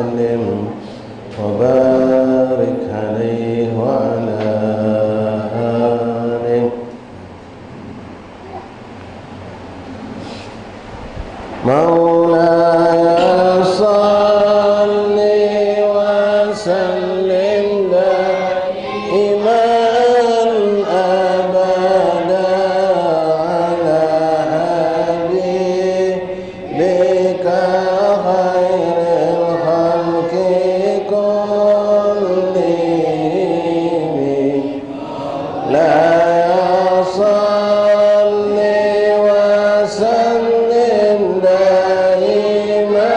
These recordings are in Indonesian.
وسلم وبارك عليه وعلى آله. مولاي صل وسلم دائما أبدا على حبيبك خير الخلق كلهم. لا صل وسلم دائما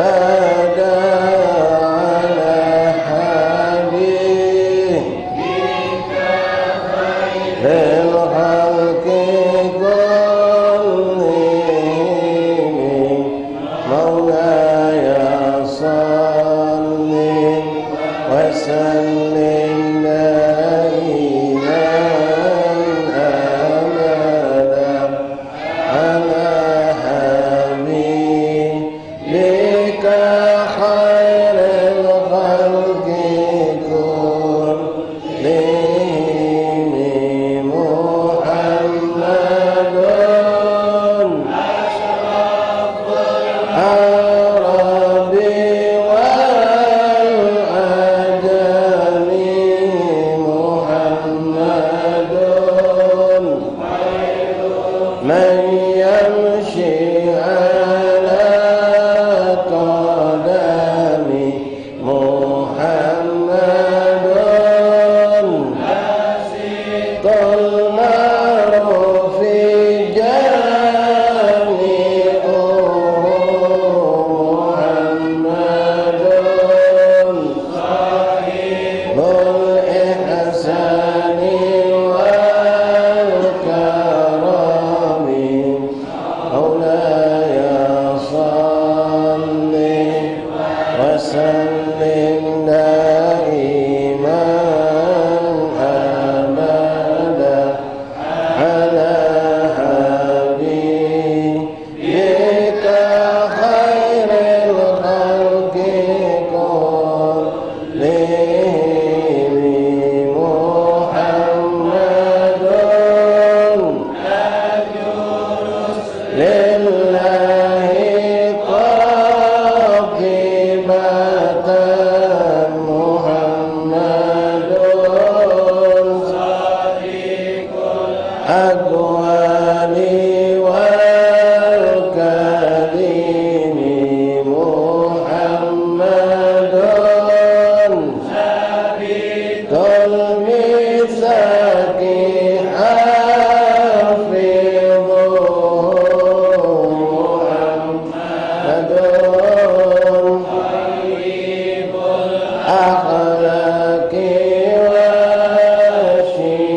أبدا على حبيبك خير الخلق كلهم. مولاي صل وسلم دائما أبدا على حبيبك خير الخلق كلهم. محمد أشرف العرب والعجم. محمد من يمشي على قدمه. محمد باسط المعروف جامعه. محمد صاحب الإحسان والكرم. مولاي صل وسلم دائما أبدا على حبيبك خير الخلق كلهم. محمد لله قاطبة. محمد صادق الأقوال والكلم. محمد ثابت الميثاق حافظه. محمد طيب الأخلاق والشيم.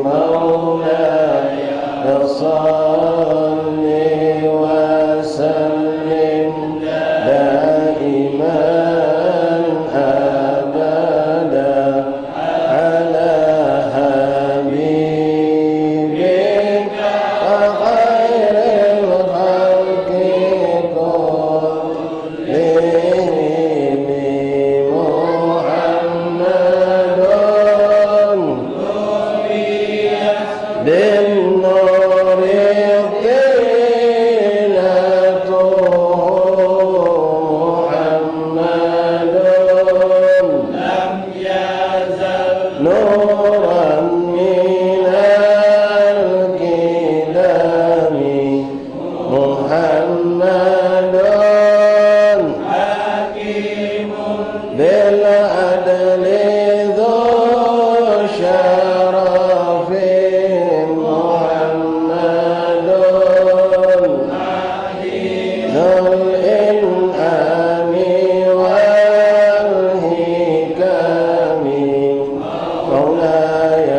مولاي صل وسلم دائما أبدا على حبيبك خير الخلق كلهم. محمد بالنور طيلته. محمد لم يزل نورا من الكلام. محمد حكيم بالعدل ذو شرف. محمد ذو الإنعام والحكم. مولاي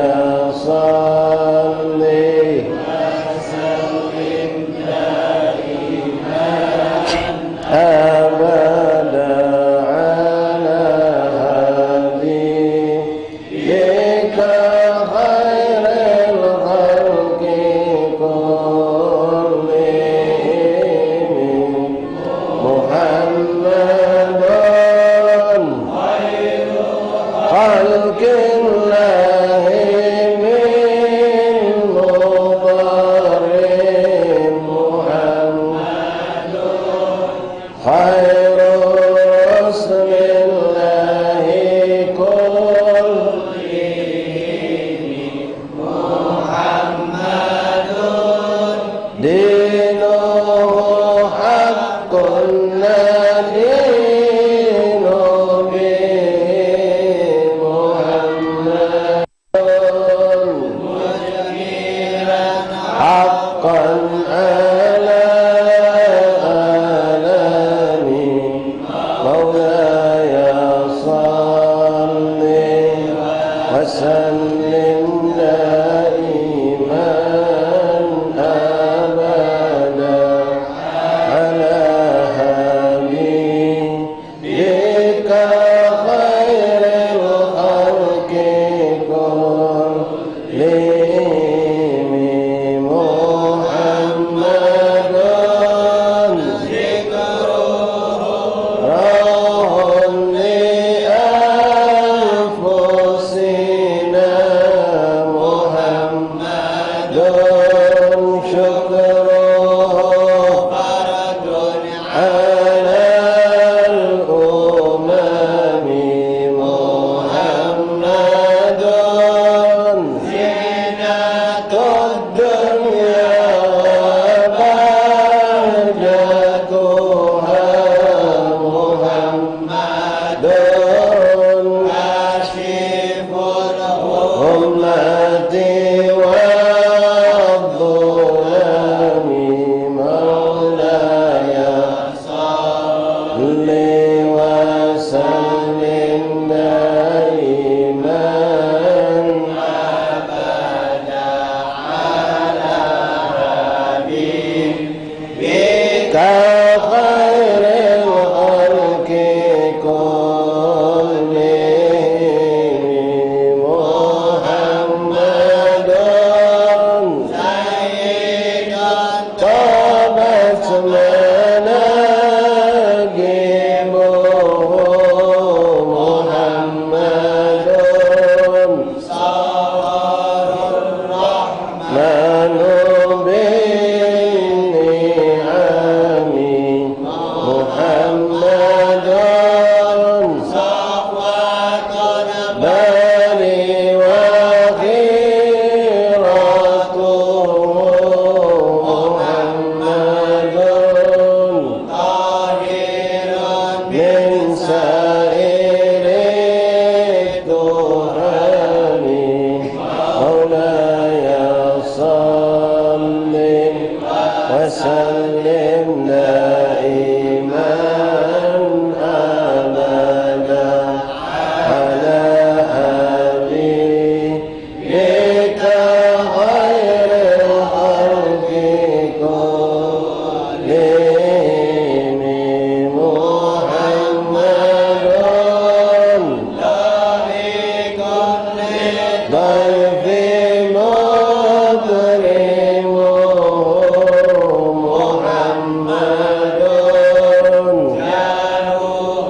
وسلم دائما أبدا على حبيبك خير الخلق كلهم محمد روح لأنفسنا محمد شكره فرد على الأمم محمد زينة الدنيا وبهجتها محمد كاشف الأمة والظلم مولاي صل وسلم دائما أبدا على حبيبك خير الخلق كلهم محمد سيد طابت مناقبه محمد صور الرحمن بالنعم محمد صفوة بل وخيرته محمد طاهر من سائر الدهان مولاي صل وسلم دائما أبدا على حبيبك خير الخلق كلهم محمد لائق للضيف مكرم محمد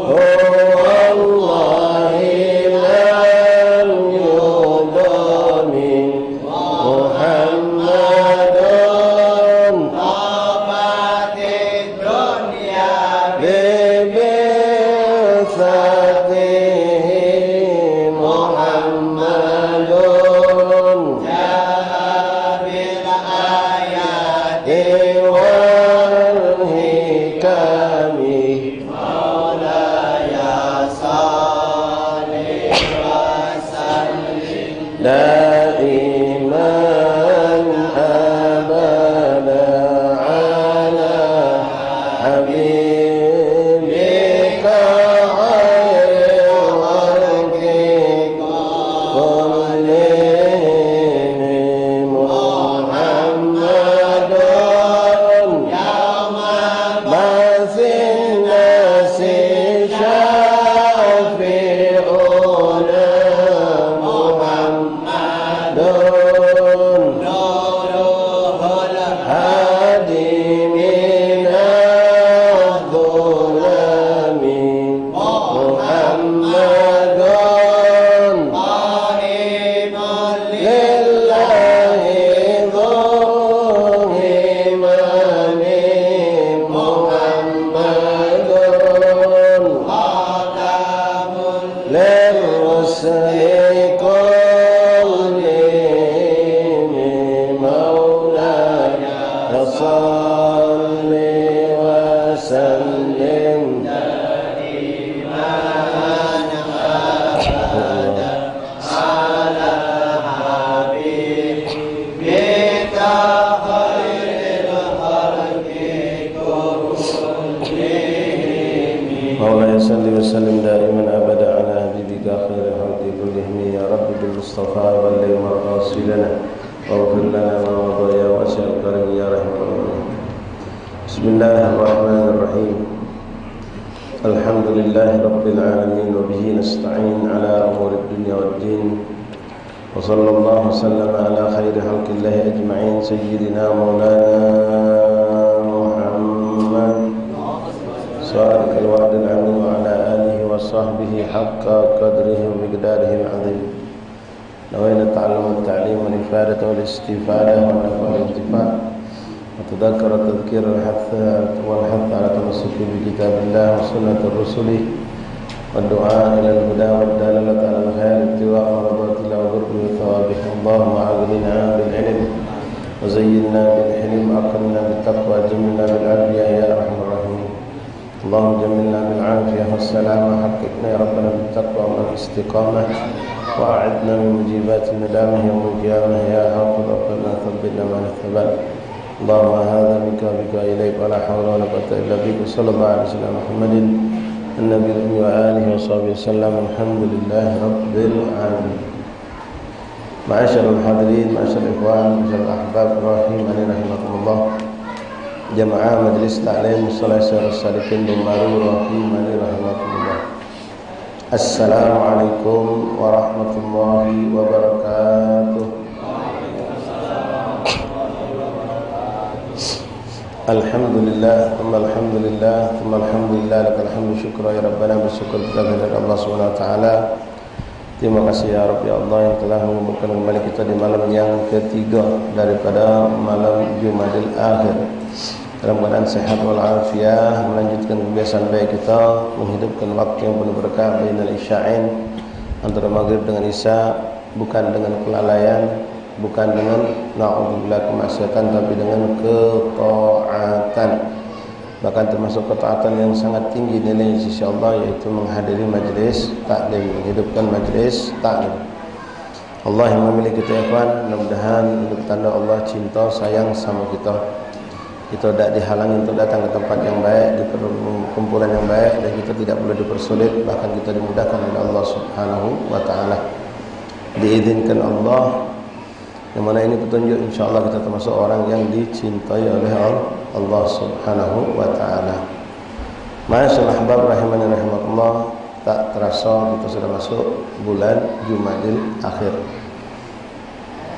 هو الله لم يضم محمد طابت الدنيا ببعثته محمد جاء بالآيات والحكم مولاي صل وسلم دائما أبدا على حبيبك خير الخلق كلهم محمد يوم بعث الناس شافعنا محمد نوره الهادي من الظلم محمد قائم لله ذو همم محمد خاتم للرسل كلهم مولاي صل وسلم دائما أبدا على حبيبك خير الخلق كلهم مولاي صل وسلم دائما أبدا على حبيبك خير الخلق كلهم يا رب المصطفى بلغ مقاصدنا واغفر لنا ما مضى يا واسع الكرم يا رحمن الرحيم. بسم الله الرحمن الرحيم. الحمد لله رب العالمين وبه نستعين على أمور الدنيا والدين وصلى الله وسلم على خير خلق الله أجمعين سيدنا مولانا محمد صادق الوعد العظيم وعلى آله وصحبه حق قدره ومقداره العظيم. نوينا التعلم والتعليم والإفادة والاستفادة والنفع والانتفاع وتذكر التذكير والحث على تمسك بكتاب الله وسنة الرسل والدعاء إلى الهدى والدلالة على الخير ابتغاء مرضات الله وقرب ثوابه. اللهم أغننا بالعلم وزينا بالحلم وأكرمنا بالتقوى وجملنا بالعافية يا أرحم الراحمين. اللهم جملنا بالعافية والسلامة حققنا يا ربنا بالتقوى والاستقامة وأعدنا من مجيبات الندامة يوم القيامة يا حافظ ربنا ثبتنا مع الثبات. اللهم هذا بك وبك إليك ولا حول ولا قوة إلا بك. صلى الله عليه وسلم محمد النبي الأمي وآله وصحبه وسلم. الحمد لله رب العالمين. معاشر الحاضرين معاشر الإخوان معاشر الأحباب rahimani rahimakumullah. Jamaah Majelis Ta'lim Shalah Salikin Baru rahimani rahimakumullah. Assalamualaikum warahmatullahi wabarakatuh. Alhamdulillah, alhamdulillah, alhamdulillah, lakal hamdu syukra ya Rabbana, bersyukur kita kepada Allah Subhanahu wa taala. Terima kasih ya Rabb ya Allah yang telah mengumpulkan kembali kita di malam yang ketiga daripada malam Jumadil Akhir. Dalam keadaan sehat wal afiah, melanjutkan kebiasaan baik kita, menghidupkan waktu yang penuh berkah bainal isya'in, antara maghrib dengan isya, bukan dengan kelalaian, bukan dengan na'udzubillah kemaksiatan, tapi dengan ketaatan. Bahkan termasuk ketaatan yang sangat tinggi nilainya di sisi Allah, yaitu menghadiri majlis taklim, menghidupkan majlis taklim. Allah yang memilih kita ya kawan, mudah-mudahan untuk tanda Allah cinta sayang sama kita. Kita tidak dihalangi untuk datang ke tempat yang baik, di kumpulan yang baik, dan kita tidak boleh dipersulit, bahkan kita dimudahkan oleh Allah Subhanahu wa taala. Diizinkan Allah, yang mana ini petunjuk, insyaallah kita termasuk orang yang dicintai oleh Allah Subhanahu wa taala. Masyaallah ahbab rahimani rahimakumullah, tak terasa kita sudah masuk bulan Jumadil Akhir.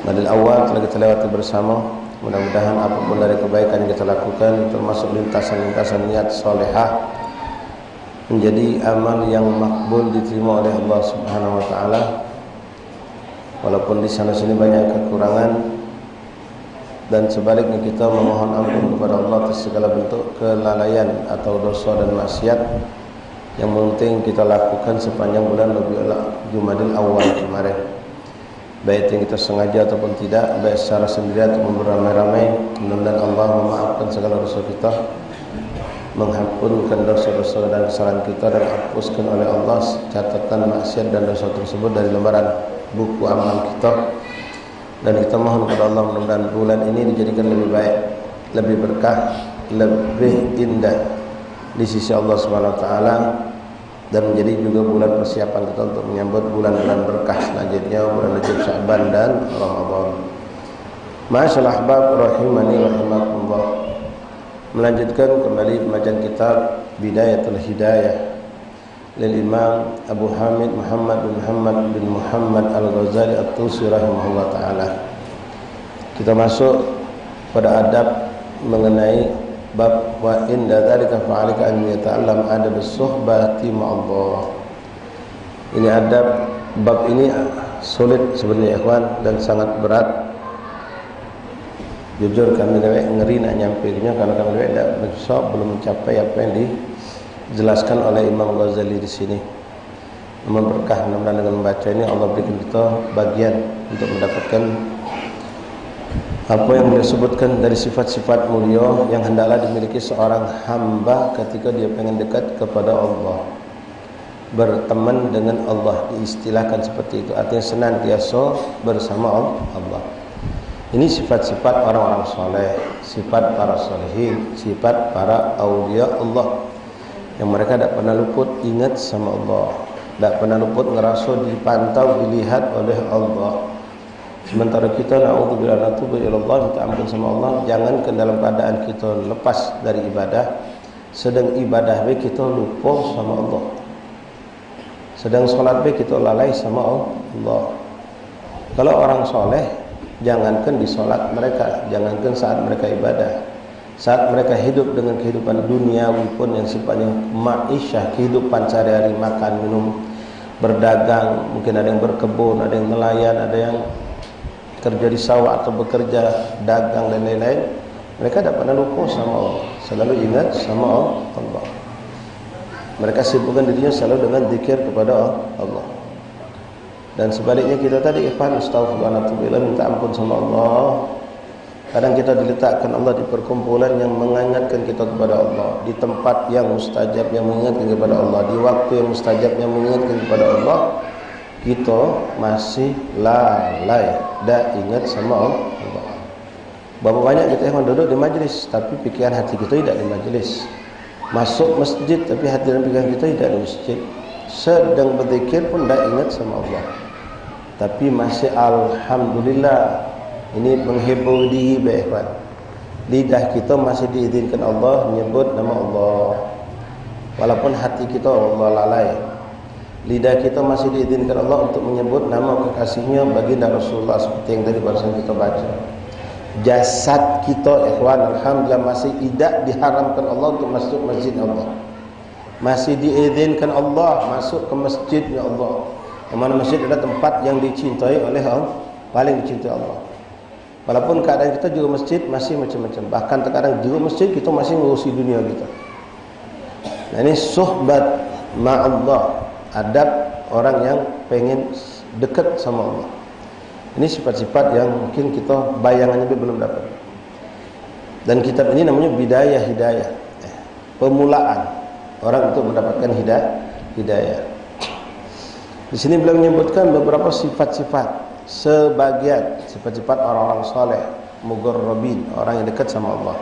Jumadil Awal telah kita lewati bersama. Mudah-mudahan apapun dari kebaikan yang kita lakukan, termasuk lintasan-lintasan niat salehah, menjadi amal yang makbul diterima oleh Allah Subhanahu wa taala. Walaupun di sana sini banyak kekurangan, dan sebaliknya kita memohon ampun kepada Allah atas segala bentuk kelalaian atau dosa dan maksiat yang penting kita lakukan sepanjang bulan Jumadil Awal kemarin. Baik yang kita sengaja ataupun tidak, baik secara sendiri ataupun beramai-ramai, mudah-mudahan Allah memaafkan segala dosa kita, mengampunkan dosa-dosa dan kesalahan kita, dan hapuskan oleh Allah catatan maksiat dan dosa tersebut dari lembaran buku amal kita. Dan kita mohon kepada Allah mudah-mudahan bulan ini dijadikan lebih baik, lebih berkah, lebih indah di sisi Allah Subhanahu wa taala, dan menjadi juga bulan persiapan kita untuk menyambut bulan-bulan berkah selanjutnya, bulan Rajab, Sya'ban dan Ramadan. Masyaallah ahbab rahimani rahimakumullah. Melanjutkan kembali pembacaan kitab Bidayatul Hidayah lil Imam Abu Hamid Muhammad bin Muhammad Al-Ghazali At-Tusi rahimahullah taala. Kita masuk pada adab mengenai bab wa inda dzalika fa'alika an yata'allam adab as-suhbati ma'allah. Ini adab, bab ini sulit sebenarnya ikhwan, dan sangat berat. Jujur kami ngeri nak nyampainya, karena kami tidak bisa belum mencapai apa yang dijelaskan oleh Imam Ghazali di sini. Namun berkah mudah-mudahan dengan membaca ini Allah berikan kita bagian untuk mendapatkan apa yang beliau sebutkan dari sifat-sifat mulia yang hendaklah dimiliki seorang hamba ketika dia pengen dekat kepada Allah, berteman dengan Allah, diistilahkan seperti itu, artinya senantiasa bersama Allah. Ini sifat-sifat orang-orang soleh, sifat para solehin, sifat para awliya Allah, yang mereka tidak pernah luput ingat sama Allah. tak pernah luput ngerasa dipantau, dilihat oleh Allah. Sementara kita na'udzubillah natubu ilallah, minta ampun sama Allah, jangankan dalam keadaan kita lepas dari ibadah, sedang ibadah baik kita lupa sama Allah, sedang solat baik kita lalai sama Allah. Kalau orang soleh, jangankan di solat mereka, jangankan saat mereka ibadah, saat mereka hidup dengan kehidupan duniawi pun yang sifatnya ma'isyah, kehidupan sehari-hari, makan, minum, berdagang, mungkin ada yang berkebun, ada yang nelayan, ada yang kerja di sawah atau bekerja dagang dan lain-lain, mereka tak pernah lupa sama Allah, selalu ingat sama Allah. Mereka sibukkan dirinya selalu dengan zikir kepada Allah. Dan sebaliknya kita tadi ikhwan, astagfirullah, minta ampun sama Allah. Kadang kita diletakkan Allah di perkumpulan yang mengingatkan kita kepada Allah, di tempat yang mustajab yang mengingatkan kepada Allah, di waktu yang mustajab yang mengingatkan kepada Allah, kita masih lalai, tak ingat sama Allah. Berapa banyak kita yang duduk di majlis, tapi pikiran hati kita tidak di majlis. Masuk masjid, tapi hati dan pikiran kita tidak di masjid. Sedang berzikir pun tak ingat sama Allah. Tapi masih alhamdulillah, ini menghibur diri baik-baik. Lidah kita masih diizinkan Allah menyebut nama Allah, walaupun hati kita Allah lalai. Lidah kita masih diizinkan Allah untuk menyebut nama kekasihnya baginda Rasulullah, seperti yang tadi barusan kita baca. Jasad kita ikhwan, alhamdulillah, masih tidak diharamkan Allah untuk masuk masjid Allah, masih diizinkan Allah masuk ke masjidnya Allah. Yang mana masjid adalah tempat yang dicintai oleh Allah, paling dicintai Allah. Walaupun keadaan kita juga masjid masih macam-macam, bahkan terkadang juga masjid kita masih ngurusi dunia kita. Nah, ini suhbat ma'allah, adab orang yang pengen dekat sama Allah. Ini sifat-sifat yang mungkin kita bayangannya belum dapat. Dan kitab ini namanya Bidayah Hidayah, pemulaan orang untuk mendapatkan hidayah. Di sini beliau menyebutkan beberapa sifat-sifat, sebagian sifat-sifat orang-orang saleh, muqarrabin, orang yang dekat sama Allah.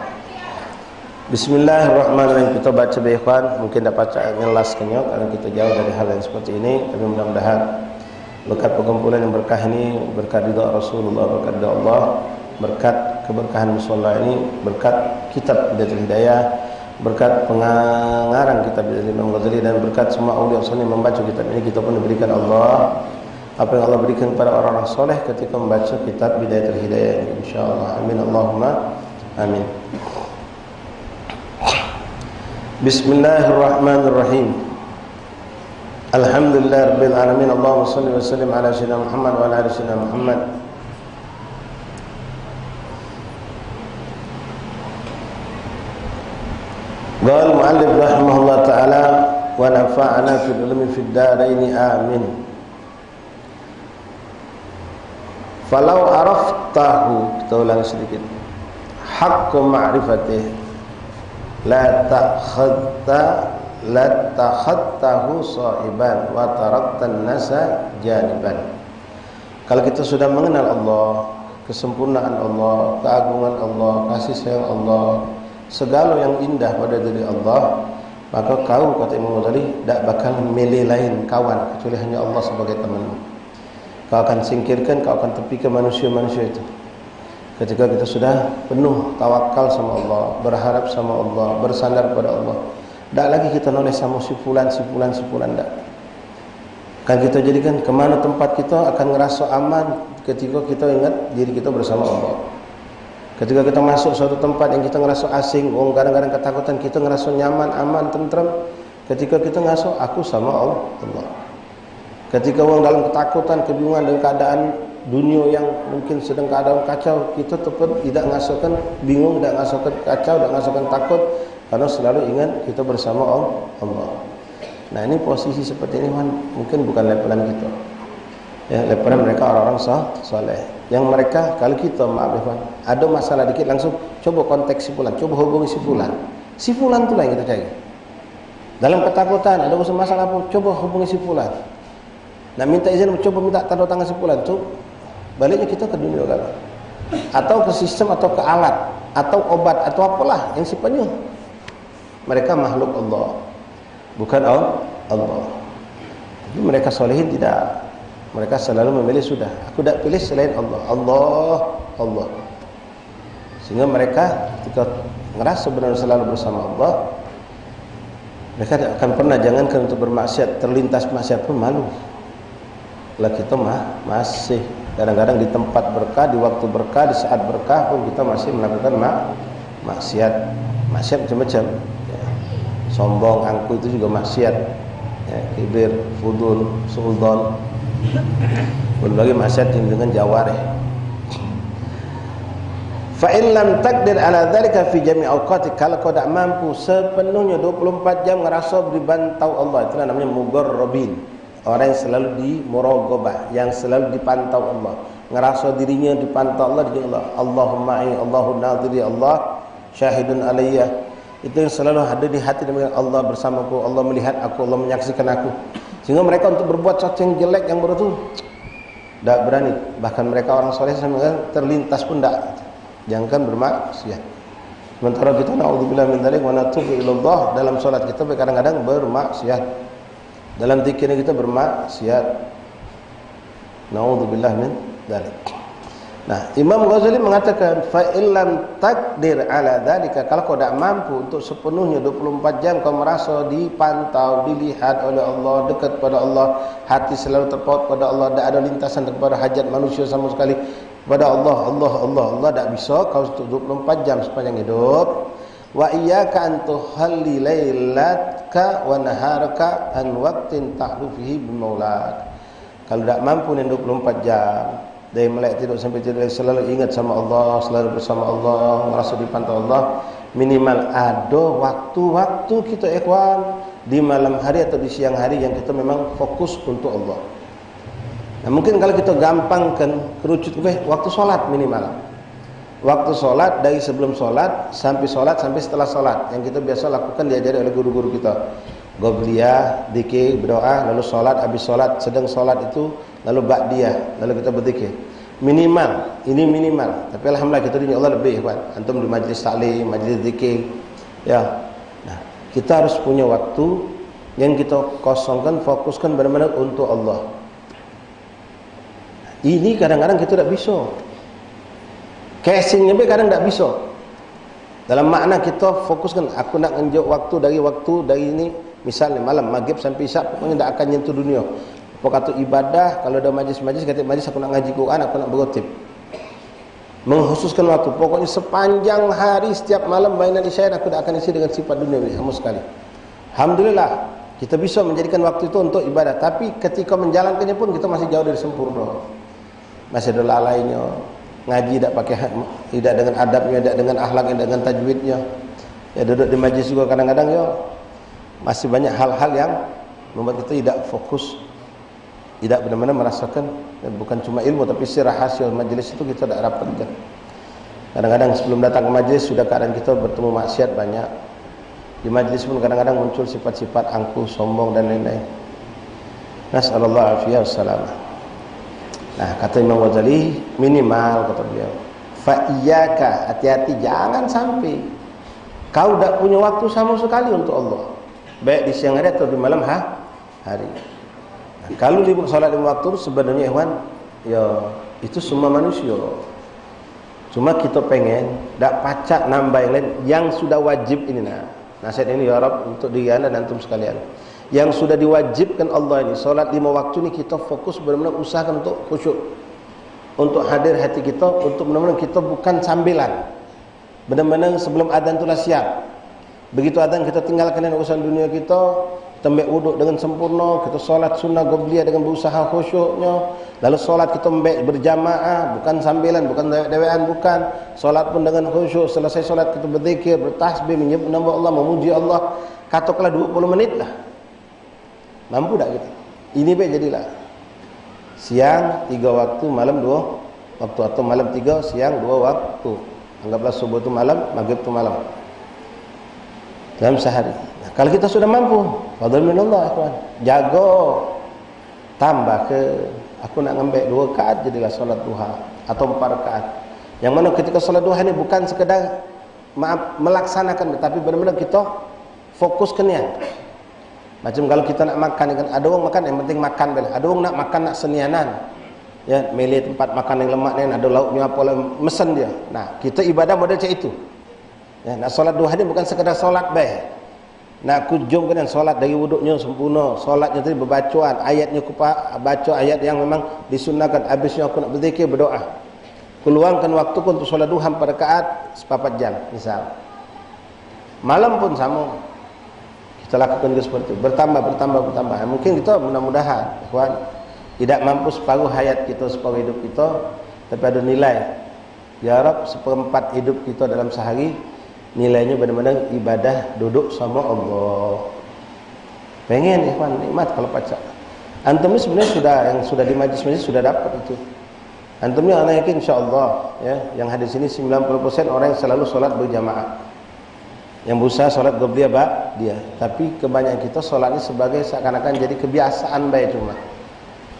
Bismillahirrahmanirrahim. Kita baca ikhwan, mungkin dapat ngelaskannya karena kita jauh dari hal yang seperti ini, tapi mudah-mudahan berkat perkumpulan yang berkah ini, berkat ridha Rasulullah, berkat ridha Allah, berkat keberkahan musholla ini, berkat kitab Bidayatul Hidayah, berkat pengarang kitab Bidayatul Imam Ghazali, dan berkat semua aulia salih membaca kitab ini, kita pun diberikan Allah apa yang Allah berikan kepada orang-orang soleh ketika membaca kitab Bidayatul Hidayah ini, insyaallah. Amin Allahumma amin. Bismillahirrahmanirrahim. Alhamdulillah rabbil alamin. Allahumma shalli wa sallim ala sayyidina Muhammad wa ala ali sayyidina Muhammad. Qala al-muallif rahimahullah taala wa nafa'ana fil ulumi fid darain amin. Falau araftahu, kita ulang sedikit, haqqu ma'rifatih la takhadtahu sahiban wa taraktan nasa janiban. Kalau kita sudah mengenal Allah, kesempurnaan Allah, keagungan Allah, kasih sayang Allah, segala yang indah pada diri Allah, maka kau, kata Imam Ghazali, tak bakal milih lain kawan kecuali hanya Allah sebagai temanmu. Kau akan singkirkan, kau akan tepikan manusia-manusia itu. Ketika kita sudah penuh tawakal sama Allah, berharap sama Allah, bersandar pada Allah, tak lagi kita noleh sama si fulan, tak. Kan kita jadikan kemana tempat kita akan ngerasa aman ketika kita ingat diri kita bersama Allah. Ketika kita masuk suatu tempat yang kita ngerasa asing, kadang-kadang ketakutan, kita ngerasa nyaman, aman, tentram ketika kita ngerasa aku sama Allah. Ketika orang dalam ketakutan, kebingungan dengan keadaan dunia yang mungkin sedang keadaan kacau, kita tetap tidak ngasakan bingung, tidak ngasakan kacau, tidak ngasakan takut, karena selalu ingat kita bersama Allah. Nah, ini posisi seperti ini mungkin bukan levelan kita, ya, levelan mereka orang-orang saleh. Yang mereka, kalau kita maaf ada masalah dikit langsung coba kontak si fulan, coba hubungi si fulan. Si fulan itulah yang kita cari. Dalam ketakutan, ada masalah apa, coba hubungi si fulan. Nah, minta izin, coba minta tanda tangan si fulan. Tuh baliknya kita ke dunia kan, atau ke sistem, atau ke alat, atau obat, atau apalah yang sifatnya mereka makhluk Allah, bukan Allah. Tapi mereka solehin tidak. Mereka selalu memilih sudah. Aku tidak pilih selain Allah. Allah. Sehingga mereka ketika ngerasa benar selalu bersama Allah, mereka tidak akan pernah, jangankan untuk bermaksiat, terlintas maksiat pun malu. Kalau kita masih kadang-kadang di tempat berkah, di waktu berkah, di saat berkah pun kita masih melakukan maksiat macam-macam. Ya. Sombong, angkuh itu juga maksiat. Ya, kibir, fudul, suudzon. Belum lagi maksiat dengan jawarih. Fa in lam taqdir ala dzalika fi jami' awqati, kalau kau tak mampu sepenuhnya 24 jam ngerasa dibantau Allah, itu namanya mugarrabin. Orang yang selalu di muraqabah, yang selalu dipantau Allah, ngerasa dirinya dipantau Allah, dia Allah. Allahumma in Allahu nadhiri, Allah syahidun alayya. Itu yang selalu ada di hati dengan Allah bersamaku, Allah melihat aku, Allah menyaksikan aku. Sehingga mereka untuk berbuat sesuatu yang jelek, yang buruk itu tidak berani. Bahkan mereka orang soleh terlintas pun tidak. Jangankan bermaksiat. Sementara kita naudzubillah min dzalik wa natubu ilallah, dalam salat kita kadang-kadang bermaksiat. Dalam zikir kita bermaksiat. Naudzubillah min dzalik. Nah, Imam Ghazali mengatakan fa illam taqdir ala dzalika, kalau kau tidak mampu untuk sepenuhnya 24 jam kau merasa dipantau, dilihat oleh Allah, dekat pada Allah, hati selalu terpaut pada Allah, tidak ada lintasan kepada hajat manusia sama sekali, pada Allah tidak bisa kau untuk 24 jam sepanjang hidup. Wa iyyaka an tuhalli lailatka wa naharaka an waqtin ta'lu fihi bi maulak. Kalau tidak mampu nih 24 jam dari melek tidur sampai tidur selalu ingat sama Allah, selalu bersama Allah, merasa dipantau Allah, minimal ada waktu-waktu kita ikhwan di malam hari atau di siang hari yang kita memang fokus untuk Allah. Nah, mungkin kalau kita gampangkan kerucut waktu sholat minimal. Waktu sholat dari sebelum sholat sampai setelah sholat, yang kita biasa lakukan diajari oleh guru-guru kita. Qobliyah, dzikir, berdoa, lalu sholat, habis sholat, sedang sholat itu, lalu ba'diyah, lalu kita berzikir. Minimal, ini minimal. Tapi alhamdulillah kita di Allah lebih, Pak. Antum di majlis taklim, majlis dzikir. Ya. Nah, kita harus punya waktu yang kita kosongkan, fokuskan benar-benar untuk Allah. Ini kadang-kadang kita tidak bisa. Casingnya kadang tidak bisa. Dalam makna kita fokuskan, aku nak ngenjuk waktu dari ini, misalnya malam maghrib sampai isya, pokoknya tidak akan nyentuh dunia. Pokoknya ibadah, kalau ada majlis-majlis, kata majlis aku nak ngaji Quran, aku nak berkhutbah. Mengkhususkan waktu, pokoknya sepanjang hari setiap malam bainan isya aku tidak akan isi dengan sifat dunia sama sekali. Alhamdulillah, kita bisa menjadikan waktu itu untuk ibadah, tapi ketika menjalankannya pun kita masih jauh dari sempurna. Masih ada lalainya. Ngaji tidak pakai, tidak dengan adabnya, tidak dengan akhlaknya, tidak dengan tajwidnya. Ya duduk di majlis juga kadang-kadang ya masih banyak hal-hal yang membuat kita tidak fokus, tidak benar-benar merasakan, dan bukan cuma ilmu tapi sirah hasil majlis itu kita tidak dapatkan. Kadang-kadang sebelum datang ke majlis sudah keadaan kita bertemu maksiat banyak. Di majlis pun kadang-kadang muncul sifat-sifat angkuh, sombong dan lain-lain. Nasallallahu alaihi wasallam. Nah, kata Imam Ghazali, minimal kata beliau, fa iyyaka, hati-hati jangan sampai kau tidak punya waktu sama sekali untuk Allah, baik di siang hari atau di malam hari. Nah, kalau libur salat lima waktu sebenarnya ikhwan, ya itu semua manusia. Cuma kita pengen tidak pacak nambah yang lain yang sudah wajib ini. Nasihat ini ya Rabb untuk diri anda dan antum sekalian. Yang sudah diwajibkan Allah ini, solat 5 waktu ini kita fokus benar-benar usahakan untuk khusyuk, untuk hadir hati kita, untuk benar-benar kita bukan sambilan, benar-benar sebelum adzan itulah siap. Begitu adzan kita tinggalkan urusan dunia kita, tembak wuduk dengan sempurna, kita solat sunnah qobliyah dengan berusaha khusyuknya, lalu solat kita berjamaah, bukan sambilan, bukan dewek-dewekan, bukan. Solat pun dengan khusyuk, selesai solat kita berzikir, bertasbih, menyebut nama Allah, memuji Allah, katakanlah 20 menit lah. Mampu tak kita? Ini baik jadilah. Siang 3 waktu, malam 2 waktu, atau malam 3, siang 2 waktu. Anggaplah subuh itu malam, maghrib itu malam. Dalam sehari. Nah, kalau kita sudah mampu, fadhil minallah, kawan. Jaga. Tambah ke, aku nak ngambil 2 rakaat jadilah solat duha atau 4 rakaat. Yang mana ketika solat duha ini bukan sekedar melaksanakan, tapi benar-benar kita fokuskannya. Macam kalau kita nak makan kan, ada orang makan yang penting makan bela. Ada orang nak makan nak senianan. Ya, milih tempat makan yang lemak ni, ada lauknya apa lah, mesen dia. Nah, kita ibadah model macam itu. Ya, nak solat duha ni bukan sekadar solat baik. Nak kujungkan solat dari wuduknya sempurna, solatnya tadi berbacaan, ayatnya aku baca ayat yang memang disunahkan, habisnya aku nak berzikir, berdoa. Keluangkan waktu untuk solat duha 4 rakaat 4 jam misal. Malam pun sama. Kita lakukan seperti itu, bertambah. Mungkin kita mudah-mudahan ikhwan tidak mampu separuh hayat kita, separuh hidup kita, tapi ada nilai. Ya Rab, 1/4 hidup kita dalam sehari nilainya benar-benar ibadah duduk sama Allah. Pengen ikhwan nikmat kalau baca. Antum ni sebenarnya sudah di majlis-majlis sudah dapat itu. Antum ni ana yakin insyaallah ya, yang hadis ini 90% orang yang selalu solat berjamaah. Yang berusaha solat qabliyah dia. Tapi kebanyakan kita solat ni sebagai seakan-akan jadi kebiasaan baik cuma.